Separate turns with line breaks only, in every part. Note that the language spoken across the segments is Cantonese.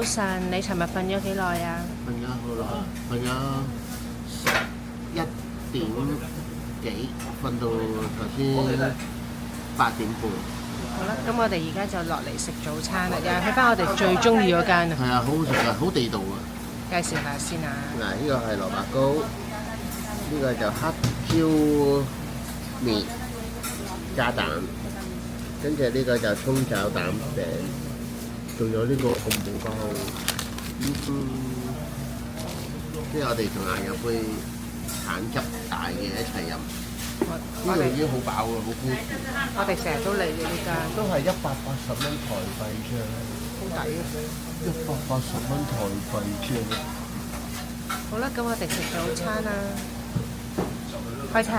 晨，你尋日瞓咗幾耐啊？
瞓咗好耐，瞓咗11點幾，瞓到頭先8點半。
好啦，咁我哋而家就落嚟食早餐啦，又係去翻我哋最中意嗰間啊！
係啊，好好食啊，好地道啊！
介紹下先啊！
嗱，呢個係蘿蔔糕，呢個就黑椒麵加蛋，跟住呢個就葱抓蛋餅，仲有呢個漢堡包。即係我哋仲嗌有杯橙汁大嘅一齊飲。呢度已經好飽喎，好豐富。
我哋成日都嚟嘅呢間，
都係180蚊台幣啫，
好抵啊
180蚊台幣啫。
好啦，咁我哋食早餐啦，開餐。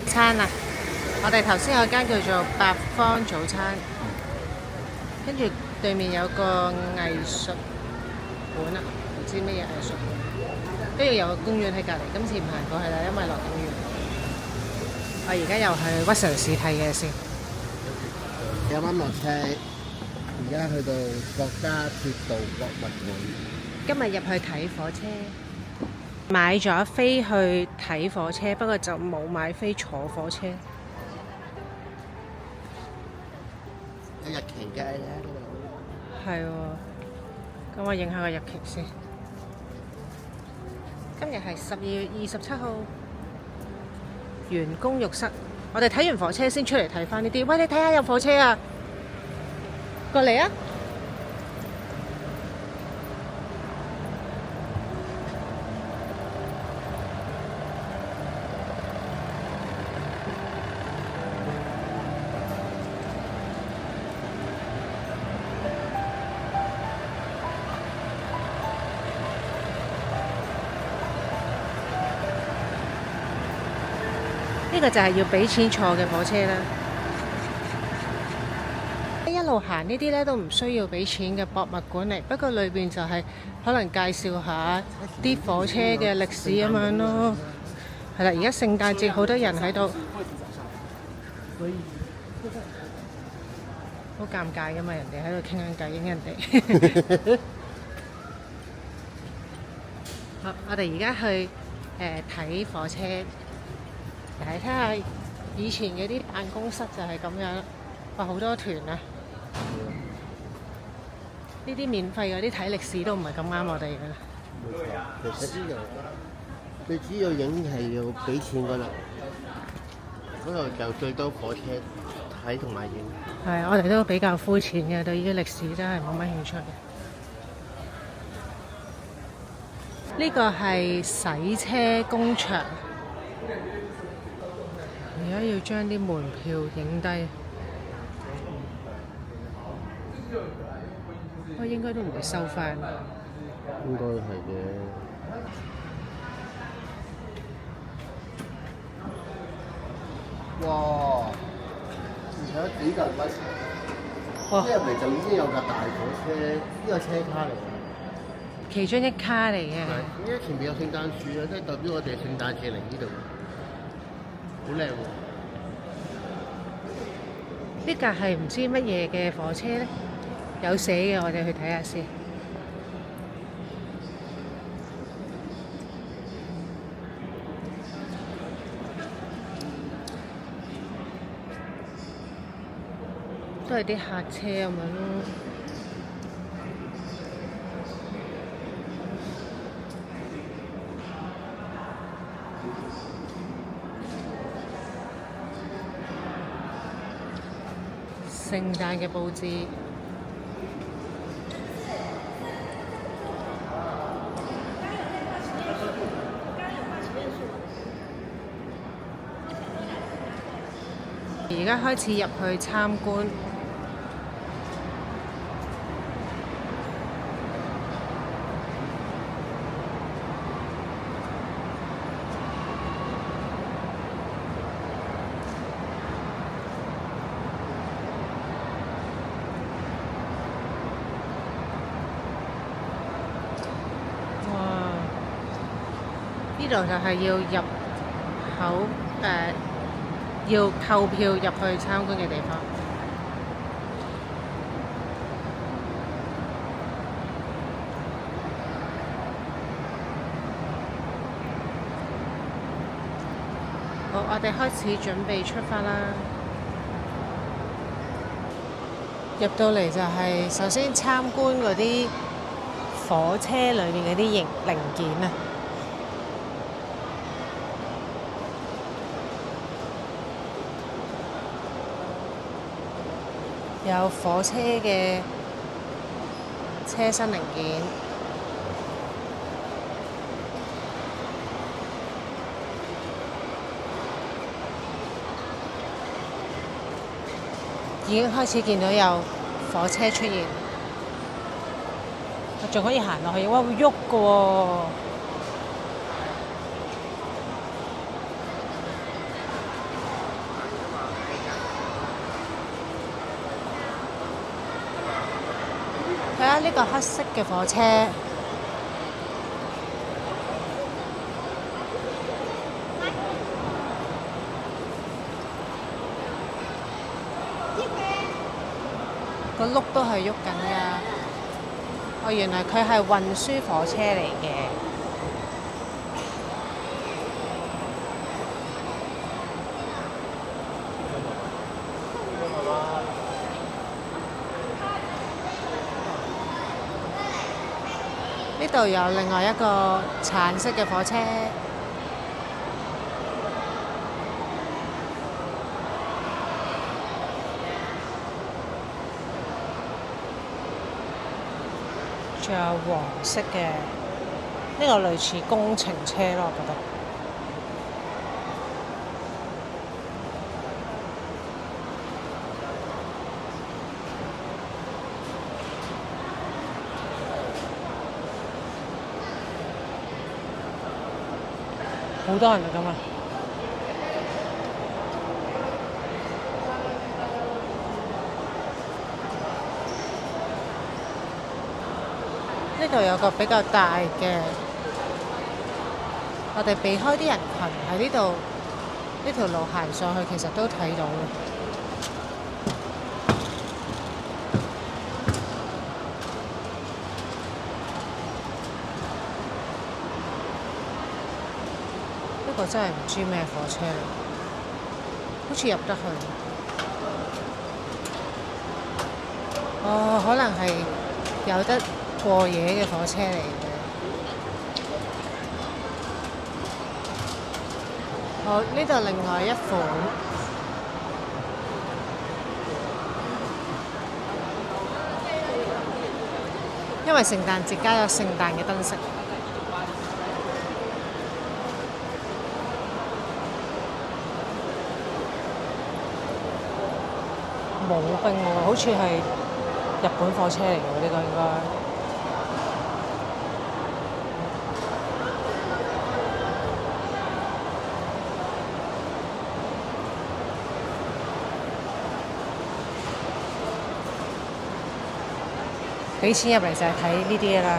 餐啊！我哋頭先有間叫做八方早餐，跟住對面有個藝術館啊，唔知乜嘢藝術館，跟住有個公園喺隔離。今次唔行過去啦，因為落緊雨。我而家又去屈臣氏睇嘢先。
啱啱落車，而家去到國家鐵道博物館。
今日入去睇火車，買咗飛去睇火車，不過就冇買飛坐火車。
有日期嘅呢度。
係喎，咁我影下個日期先。今日係12月27號，員工浴室。我哋睇完火車先出嚟睇翻呢啲。喂，你睇下有火車啊！過嚟啊！呢個就係要俾錢坐嘅火車啦。一路行呢啲咧都唔需要俾錢嘅博物館嚟，不過裏邊就係可能介紹下啲火車嘅歷史咁樣咯。係啦，而家聖誕節好多人喺度，好尷尬噶嘛，人哋喺度傾緊偈影人哋。好，我哋而家去睇火車。睇下以前嗰啲辦公室就係咁樣，哇好多團啊！呢啲免費嗰啲睇歷史都唔係咁啱我哋嘅。
冇錯，其實呢度最主要影係要俾錢嗰度，嗰度就最多火車睇同埋影。
係，我哋都比較膚淺嘅，對呢啲歷史真係冇乜興趣。呢個係洗車工場。而家要將啲門票影低，我應該都唔會收翻。
應該係嘅。哇！而且幾個人一齊，一入嚟就已經有架大火車，呢個車卡嚟嘅。
其中一卡嚟嘅。
係，因為前面有聖誕樹啊，即係代表我哋聖誕節嚟呢度。好靚喎！
呢架係唔知乜嘢嘅火車咧，有寫嘅，我哋去睇下先。都係啲客車咁樣咯。聖誕嘅佈置，而家開始入去參觀。呢度就係要入口要購票入去參觀嘅地方。好，我哋開始準備出發啦。入到嚟就係首先參觀嗰啲火車裏面嗰啲零件啊。有火車嘅車身零件，已經開始見到有火車出現，仲可以行落去，哇！會喐㗎喎。睇下呢個黑色嘅火車，個轆都係喐緊㗎。哦，原來佢係運輸火車嚟嘅。呢度有另外一個橙色嘅火車，仲有黃色嘅，呢個類似工程車咯，我覺得。好多人啊，今日呢度有個比較大嘅，我哋避開啲人群喺呢度，呢條路行上去其實都睇到嘅。我真係唔知咩火車嚟，好似入得去。哦，可能係有得過夜嘅火車嚟嘅。好，呢度另外一款，因為聖誕節加有聖誕嘅燈飾。冇冰喎，好似係日本火車嚟嘅喎，呢個應該。俾錢入嚟就係睇呢啲嘢啦。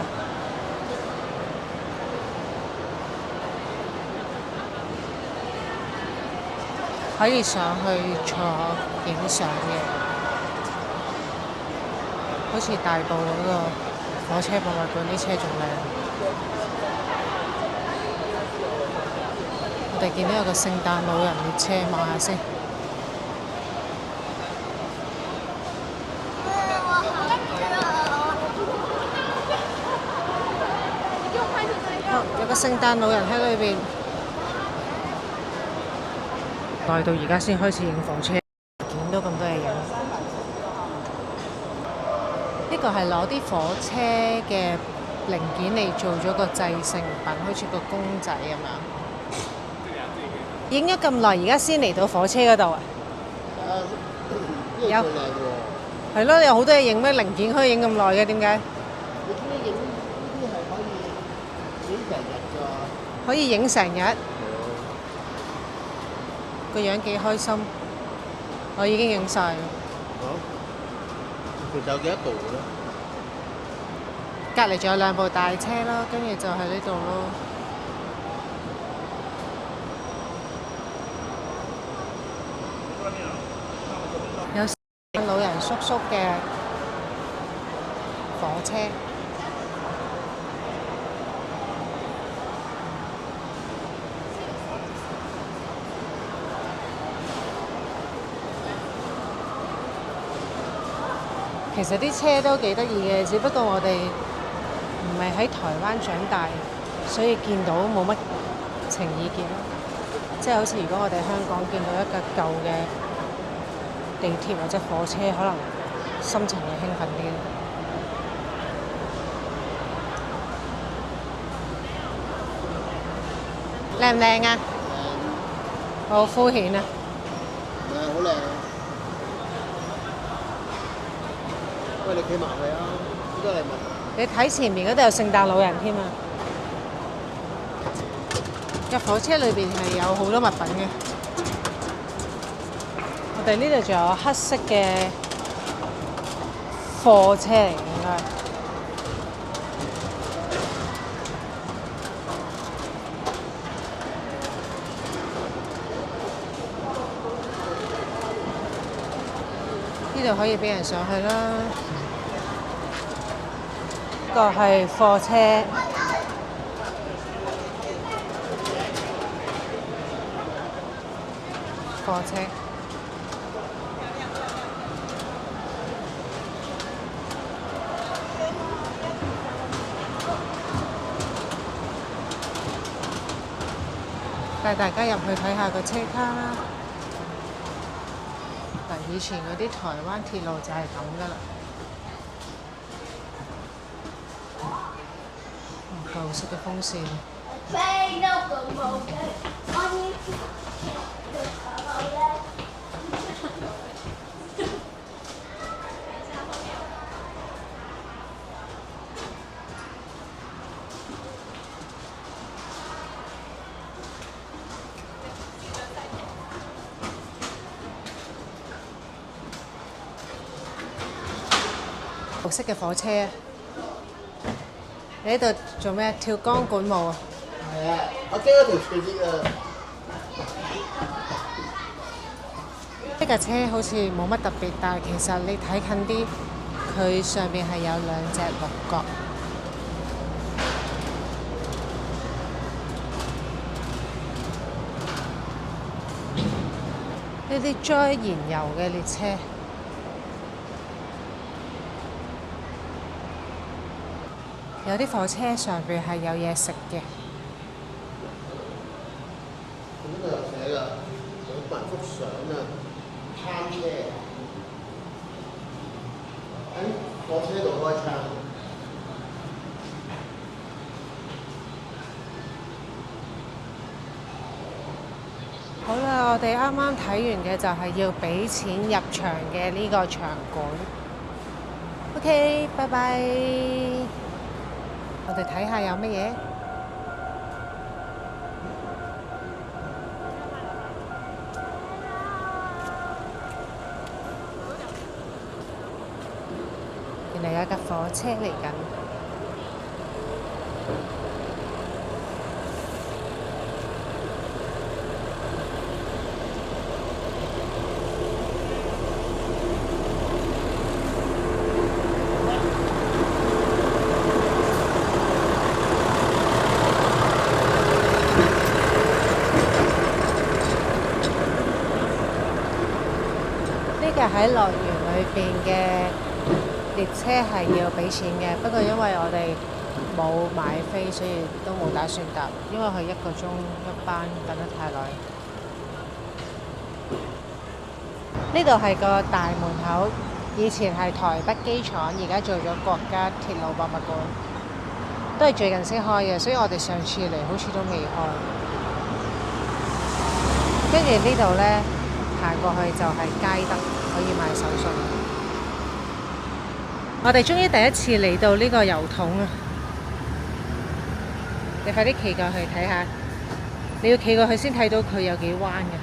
可以上去坐影相嘅。好似大埔嗰個火車博物館啲車仲靚。我哋見到有個聖誕老人列車，望下先。有個聖誕老人喺裏邊。耐到而家先開始影火車，見到咁多嘢影。呢個係攞啲火車嘅零件嚟做咗個製成品，好似個公仔咁樣。影咗咁耐，而家先嚟到火車嗰度啊！有係咯，有好多嘢影，咩零件可以影咁耐嘅？點解？
你知唔知影呢啲係可以影成日㗎？
可以影成日。個樣幾開心，我已經影晒啦。
其實有幾多部咧？
隔離仲有2部大車咯，跟住就喺呢度咯。老人叔叔嘅火車。其實啲車都幾得意嘅，只不過我哋唔係喺台灣長大，所以見到冇乜情意結咯。即係好似如果我哋香港見到一架舊嘅地鐵或者火車，可能心情會興奮啲。靚唔靚啊？好敷衍啊！
好靚。喂，你企埋去啊！好多禮物。
你睇前面嗰度有聖誕老人添啊！入火車裏邊係有好多物品嘅。我哋呢度仲有黑色嘅貨車嚟，應該。呢度可以俾人上去啦。呢個係貨車。貨車。帶大家入去睇下個車卡啦。嗱，以前嗰啲台灣鐵路就係咁噶啦。舊式嘅風扇。綠色嘅火車，你喺度做咩？跳鋼管舞啊？
係啊，我驚嗰條樹枝啊！
呢架車好似冇乜特別，但係其實你睇近啲，佢上邊係有兩隻鹿角。呢啲載燃油嘅列車。有啲火車上邊係有嘢食嘅。
呢度有寫㗎，有埋幅相啊，餐車。喺火車度開餐。
好啦，我哋啱啱睇完嘅就係要俾錢入場嘅呢個場館。OK，拜拜。我哋睇下有乜嘢。原來有架火車嚟緊。喺樂園裏邊嘅列車係要俾錢嘅，不過因為我哋冇買飛，所以都冇打算搭，因為佢1個鐘一班，等得太耐。呢度係個大門口，以前係台北機廠，而家做咗國家鐵路博物館，都係最近先開嘅，所以我哋上次嚟好似都未開。跟住呢度呢，行過去就係佳德。可以買手信。我哋終於第一次嚟到呢個郵筒啊！你快啲企過去睇下，你要企過去先睇到佢有幾彎嘅。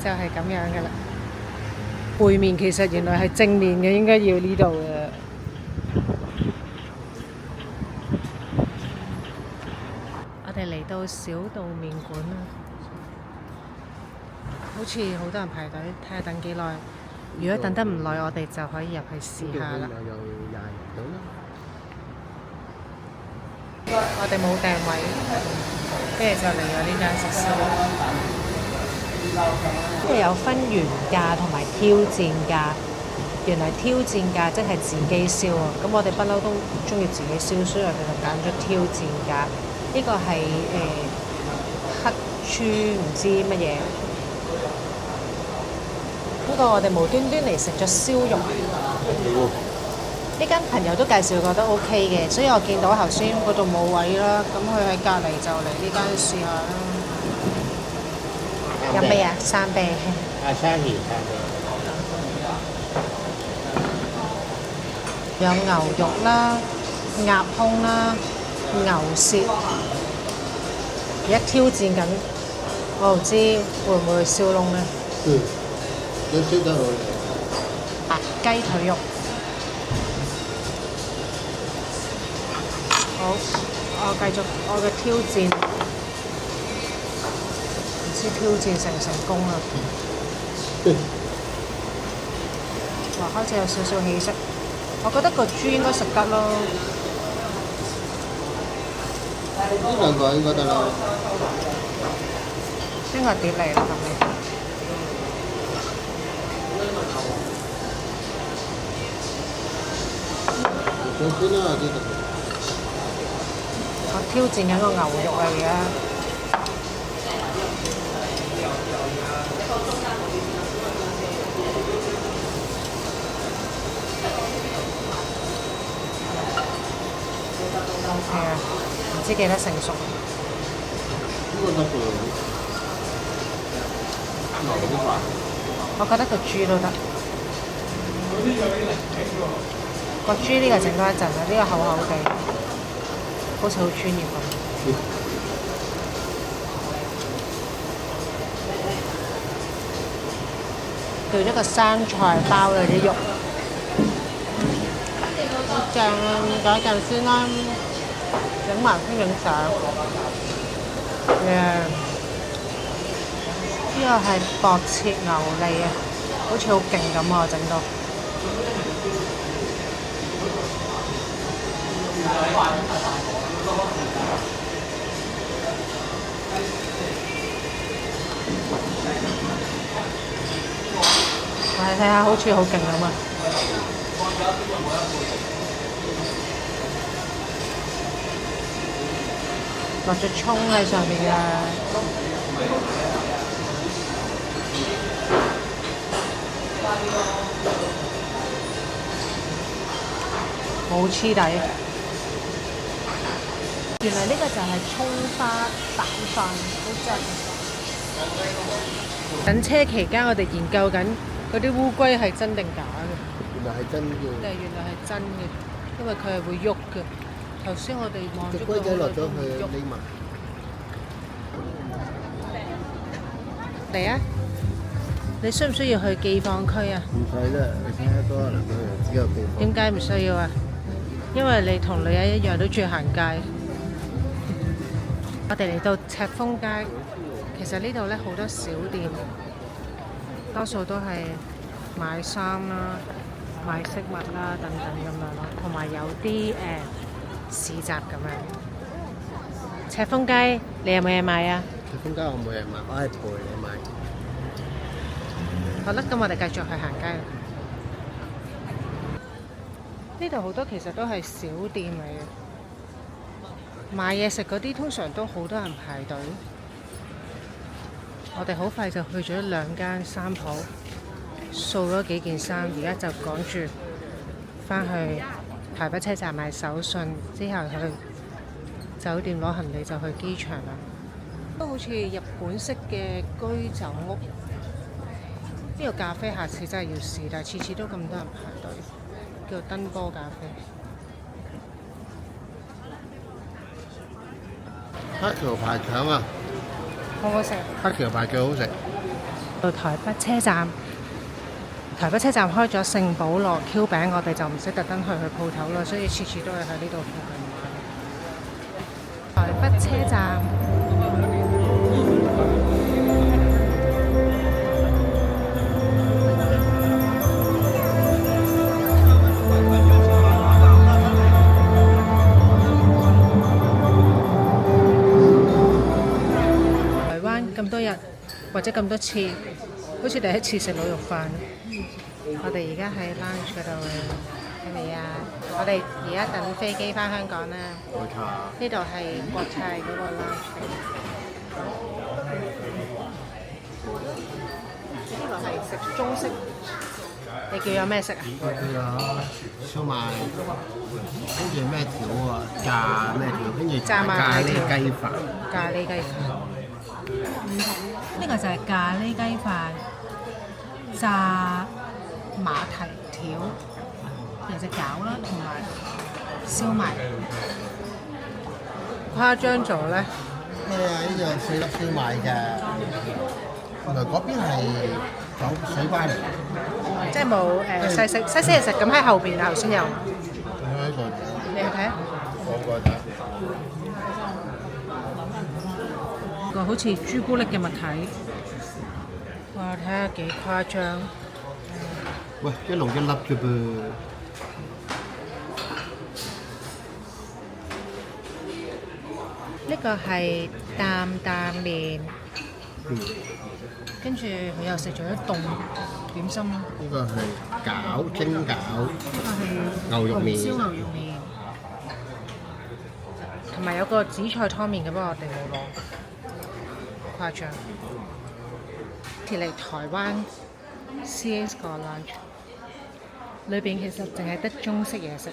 就係咁樣噶啦。背面其實原來係正面嘅，應該要呢度嘅。我哋嚟到小道麵館啦。好似好多人排隊，睇下等幾耐。如果等得唔耐，我哋就可以入去試下啦。
有廿到啦。
我哋冇訂位，跟住就嚟咗呢間食肆。即係有分原價同埋挑戰價。原來挑戰價即係自己燒啊！咁我哋不嬲都中意自己燒，所以我哋就揀咗挑戰價。呢個係黑豬唔知乜嘢。不過我哋無端端嚟食咗燒肉。呢間朋友都介紹覺得 OK 嘅，所以我見到頭先嗰度冇位啦，咁佢喺隔離就嚟呢間試下啦。有咩啊？生啤。
沙皮。
有牛肉啦、鴨胸啦、牛舌，而家挑戰緊，我唔知會唔會燒燶咧。
都燒得好。
白雞腿肉。好，我繼續我嘅挑戰，唔知挑戰成唔成功啊？哇，開始有少少氣息。我覺得個豬應該食得咯。
呢兩個應該得啦。
應該碟嚟啦，係咪？
上先啦，呢度。
我挑戰緊個牛肉啊，而家。係啊，唔知幾多成熟。
呢個得嘅。
我覺得個豬都得。個豬呢個整多一陣啦，呢個厚厚地，好似好專業咁。掉咗個生菜包嗰啲肉，正啊！等一陣先啦。整埋先影相。呢個係薄切牛脷啊，好似好勁咁啊！整到。我哋睇下，好似好勁咁啊！落咗葱喺上面嘅，冇黐底。原來呢個就係葱花蛋飯，好正。等車期間，我哋研究緊嗰啲烏龜係真定假嘅。
原來係真嘅。
原來係真嘅，因為佢係會喐嘅。頭先我哋望咗
隻龜仔落咗去匿埋。
嚟啊！你需唔需要去寄放區啊？
唔使啦，你睇下多啦，只有寄放。
點解唔需要啊？因為你同女人一樣都中意行街。我哋嚟到赤峰街，其實呢度咧好多小店，多數都係買衫啦、買飾物啦等等咁樣咯，同埋有啲市集咁樣。赤峰街，你有冇嘢買啊？
赤峰街我冇嘢買，我係陪你買。
好啦，咁我哋繼續去行街。呢度好多其實都係小店嚟嘅，買嘢食嗰啲通常都好多人排隊。我哋好快就去咗2間衫鋪，掃咗幾件衫，而家就趕住返去台北車站買手信，之後去酒店攞行李就去機場啦。都好似日本式嘅居酒屋。呢個咖啡下次真係要試，但係次次都咁多人排隊，叫做燈波咖啡。
黑橋排腸啊！
好好食。
黑橋排最好食。
到台北車站，台北車站開咗聖保羅 Q 餅，我哋就唔使特登去鋪頭啦，所以次次都係喺呢度附近買。台北車站。咁多日或者咁多次，好似第一次食滷肉飯。我哋而家喺 lounge 嗰度係咪啊？我哋而家等飛機翻香港啦。
冇錯。
呢度係國泰嗰個 lounge。呢個係食中式，你叫有咩食啊？
我叫咗燒賣，跟住咩條啊？炸咩條？跟住
炸馬
咖喱
蹄條
雞飯。
咖喱雞飯。呢個就係咖喱雞飯，炸馬蹄條，有隻餃啦，同埋燒賣。誇張咗咧，
咩啊？呢度4粒燒賣㗎，原來嗰邊係講水瓜嚟。
即係冇西式嘢食，咁喺後邊頭先有。
喺度，
你去睇下，
我過睇。
個好似朱古力嘅物體，哇！睇下幾誇張。
喂，一籠一粒啫噃。
呢個係擔擔麵，跟住佢又食咗一凍點心咯。
呢個係餃蒸餃，
呢個係
牛肉麵
紅燒牛肉麵，同埋有個紫菜湯麵嘅，不過我哋冇攞，誇張。嚟台灣 CS 個 lunch，裏邊其實淨係得中式嘢食，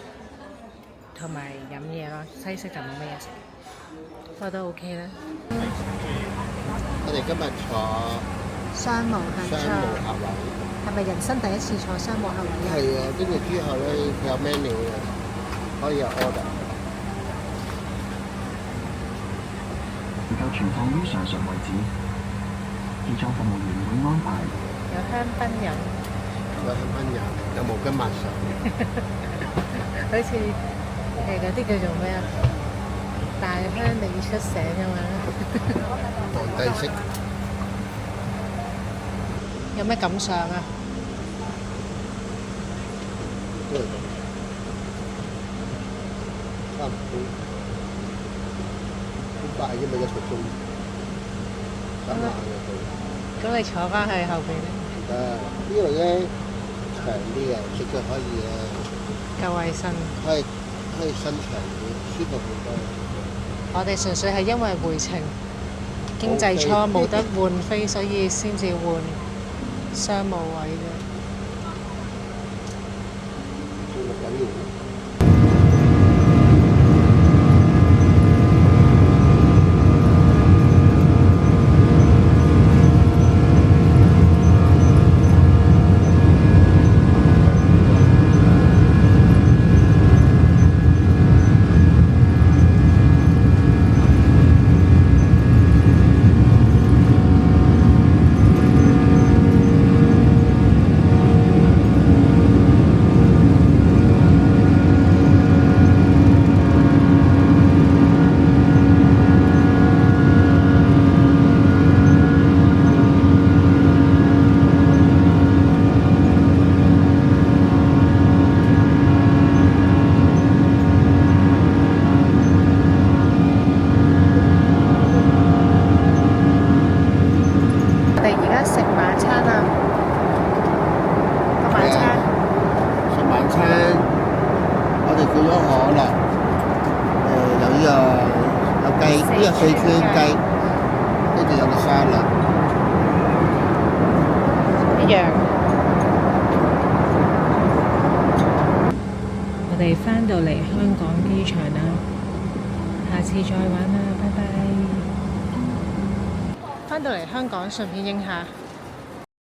同埋飲嘢咯，西式就冇乜嘢食。不過都 OK 啦。
我哋今日坐
商務客
商務客位，
係咪人生第一次坐商務客位啊？
係啊，跟住之後咧佢有 menu 嘅，可以有 order。
能夠存放於上述位置，自助服務員會安排。
有香檳飲，
有香檳飲，有毛巾抹手，
好似係嗰啲叫做咩啊？大鄉里出醒咁樣。
皇帝式。
有咩感想啊？
都係咁，差唔多。好快啫嘛，1個鐘。3萬嘅佢。
咁你坐翻去後邊咧？
呢度咧長啲嘅，食咗可以啊。
夠衞生。
可以伸長啲，舒服好多。
我哋純粹係因為回程經濟艙冇得換飛，所以先至換商務位嘅。
做乜緊要？呢個四川雞，跟住有個沙律，
一樣。我哋返到嚟香港機場啦，下次再玩啦，拜拜。返到嚟香港，順便影下